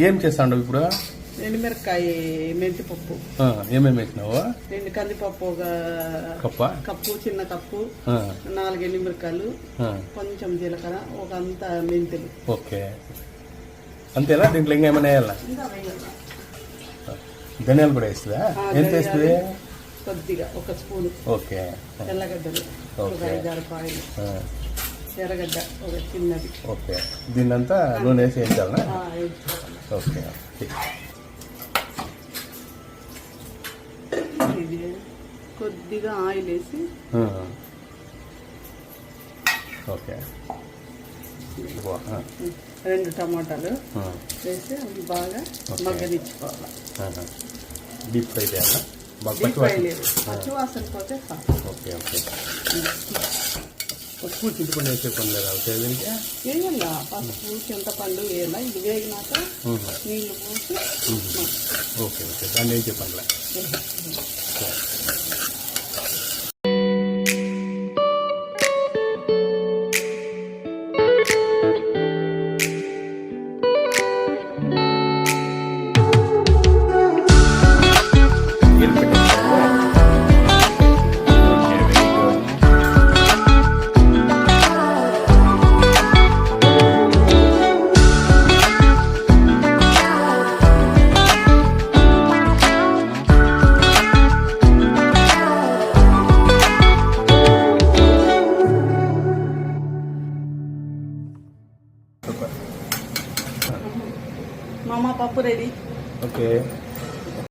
ఏం చేస్తాడు ఇప్పుడు? ఎండుమిరకాయ మెంతి పప్పు. ఏమేమి వేసినావు? ఎండు కందిపప్పు ఒక కప్పు, చిన్న కప్పు, 4 ఎండుమిరకాయలు, కొంచెం జీలకర్ర, ఒక అంత మెంతులు. ఓకే, అంతేనా? దీంట్లో ఇంకా ఏమైనా వేయాలా? ధనియాలు కూడా వేస్తుందా? ఎంత వేస్తుంది? కొద్దిగా, 1 స్పూన్. ఓకే. తెల్లగడ్డలు ఒక 5-6 పాయలు, ఎర్రగడ్డ ఒక చిన్నది. ఓకే, దీన్నంతా నూనె వేసి వేయించాలనా? ఓకే. ఇది కొద్దిగా ఆయిల్ వేసి. ఓకే. 2 టమాటాలు వేసి అవి బాగా మగ్గనిచ్చుకోవాలి. డీప్ ఫ్రై చేయాలా? పచ్చివాసన పోతే. ఓకే. ఓకే. పసుపు చింతపండు వేసే పని లేదా దీనికి? వేయాల, పసుపు చింతపండు వేయాల. ఇది వేగినాక నీళ్లు పోసి. ఓకే. ఓకే, దాన్ని ఏం చెప్పండి. మామ పప్పు రెడీ. ఓకే.